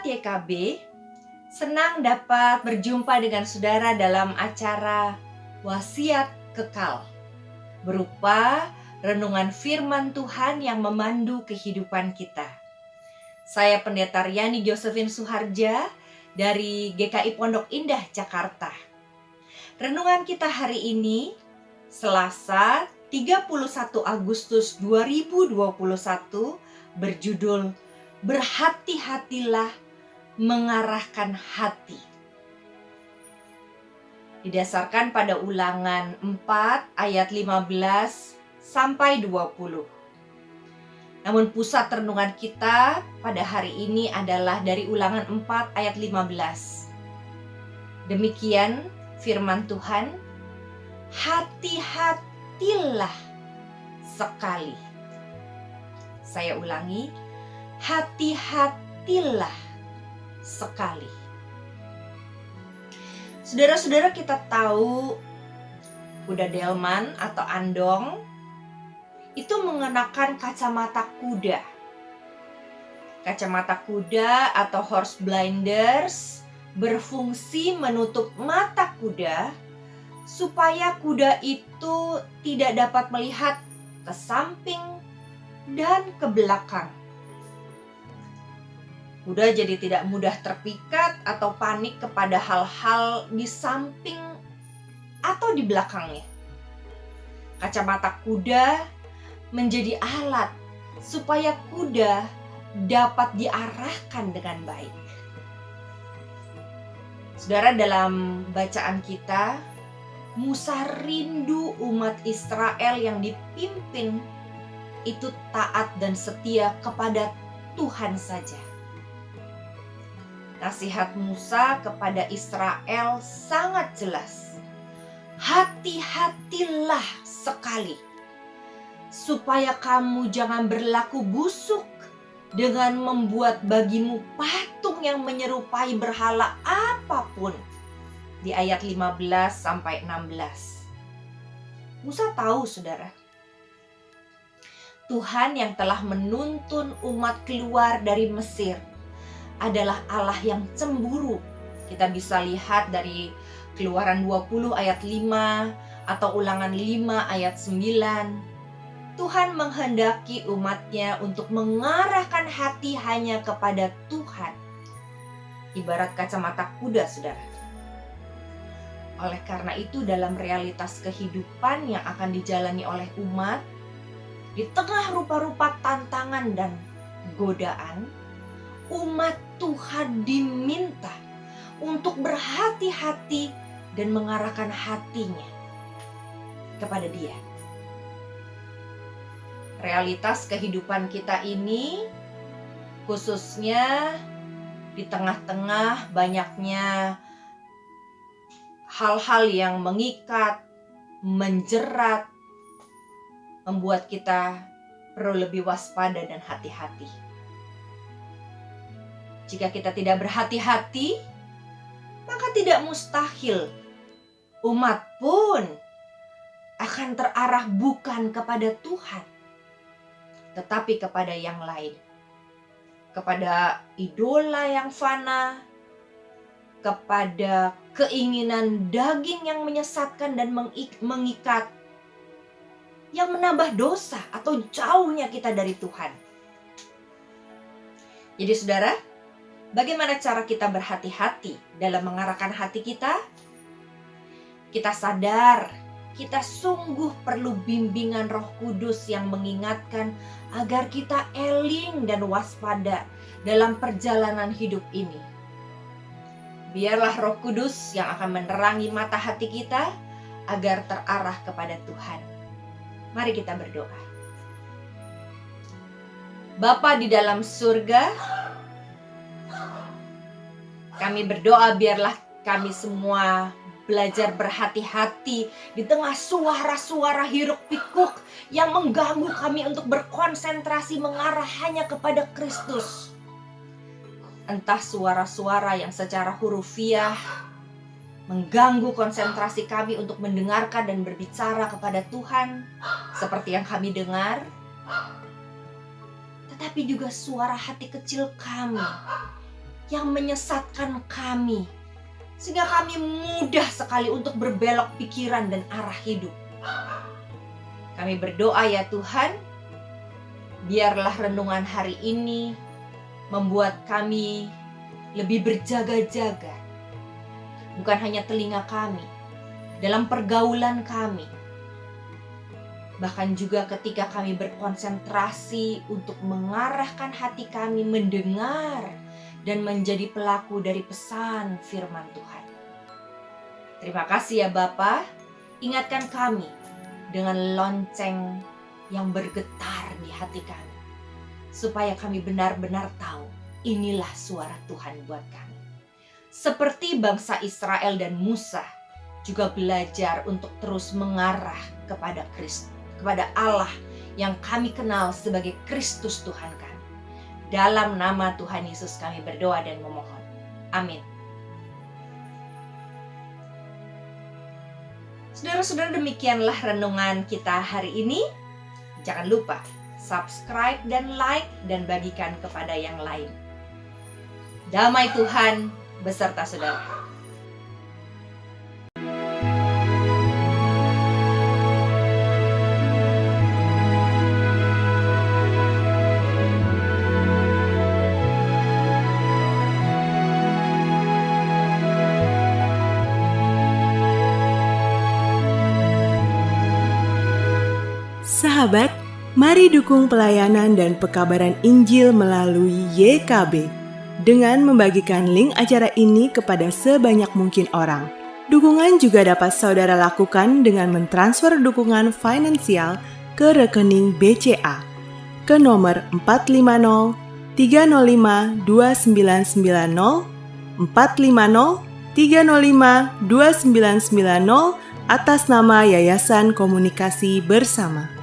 Sobat YKB, senang dapat berjumpa dengan saudara dalam acara Wasiat Kekal, berupa renungan firman Tuhan yang memandu kehidupan kita. Saya Pendeta Riani Josephine Suharja dari GKI Pondok Indah, Jakarta. Renungan kita hari ini, Selasa 31 Agustus 2021, berjudul Berhati-hatilah mengarahkan hati. Didasarkan pada Ulangan 4 ayat 15 sampai 20. Namun pusat renungan kita pada hari ini adalah dari Ulangan 4 ayat 15. Demikian firman Tuhan, hati-hatilah sekali. Saya ulangi, hati-hatilah sekali. Saudara-saudara, kita tahu kuda delman atau andong itu mengenakan kacamata kuda. Kacamata kuda atau horse blinders berfungsi menutup mata kuda supaya kuda itu tidak dapat melihat ke samping dan ke belakang. Kuda jadi tidak mudah terpikat atau panik kepada hal-hal di samping atau di belakangnya. Kacamata kuda menjadi alat supaya kuda dapat diarahkan dengan baik. Saudara, dalam bacaan kita, Musa rindu umat Israel yang dipimpin itu taat dan setia kepada Tuhan saja. Nasihat Musa kepada Israel sangat jelas. Hati-hatilah sekali, supaya kamu jangan berlaku busuk dengan membuat bagimu patung yang menyerupai berhala apapun. Di ayat 15 sampai 16. Musa tahu, saudara, Tuhan yang telah menuntun umat keluar dari Mesir adalah Allah yang cemburu. Kita bisa lihat dari Keluaran 20 ayat 5 atau Ulangan 5 ayat 9. Tuhan menghendaki umatnya untuk mengarahkan hati hanya kepada Tuhan. Ibarat kacamata kuda, saudara. Oleh karena itu, dalam realitas kehidupan yang akan dijalani oleh umat, di tengah rupa-rupa tantangan dan godaan, umat Tuhan diminta untuk berhati-hati dan mengarahkan hatinya kepada Dia. Realitas kehidupan kita ini, khususnya di tengah-tengah banyaknya hal-hal yang mengikat, menjerat, membuat kita perlu lebih waspada dan hati-hati. Jika kita tidak berhati-hati, maka tidak mustahil umat pun akan terarah bukan kepada Tuhan, tetapi kepada yang lain. Kepada idola yang fana, kepada keinginan daging yang menyesatkan dan mengikat, yang menambah dosa atau jauhnya kita dari Tuhan. Jadi saudara, bagaimana cara kita berhati-hati dalam mengarahkan hati kita? Kita sadar, kita sungguh perlu bimbingan Roh Kudus yang mengingatkan agar kita eling dan waspada dalam perjalanan hidup ini. Biarlah Roh Kudus yang akan menerangi mata hati kita agar terarah kepada Tuhan. Mari kita berdoa. Bapa di dalam surga, kami berdoa biarlah kami semua belajar berhati-hati di tengah suara-suara hiruk-pikuk yang mengganggu kami untuk berkonsentrasi mengarah hanya kepada Kristus. Entah suara-suara yang secara hurufiah mengganggu konsentrasi kami untuk mendengarkan dan berbicara kepada Tuhan seperti yang kami dengar, tetapi juga suara hati kecil kami yang menyesatkan kami, sehingga kami mudah sekali untuk berbelok pikiran dan arah hidup. Kami berdoa ya Tuhan, biarlah renungan hari ini membuat kami lebih berjaga-jaga. Bukan hanya telinga kami, dalam pergaulan kami, bahkan juga ketika kami berkonsentrasi untuk mengarahkan hati kami mendengar dan menjadi pelaku dari pesan firman Tuhan. Terima kasih ya Bapa, ingatkan kami dengan lonceng yang bergetar di hati kami, supaya kami benar-benar tahu inilah suara Tuhan buat kami. Seperti bangsa Israel dan Musa juga belajar untuk terus mengarah kepada Kristus, kepada Allah yang kami kenal sebagai Kristus Tuhan kami. Dalam nama Tuhan Yesus kami berdoa dan memohon. Amin. Saudara-saudara, demikianlah renungan kita hari ini. Jangan lupa subscribe dan like dan bagikan kepada yang lain. Damai Tuhan beserta saudara. Sahabat, mari dukung pelayanan dan pekabaran Injil melalui YKB dengan membagikan link acara ini kepada sebanyak mungkin orang. Dukungan juga dapat saudara lakukan dengan mentransfer dukungan finansial ke rekening BCA ke nomor 450 305 2990 450 305 2990 atas nama Yayasan Komunikasi Bersama.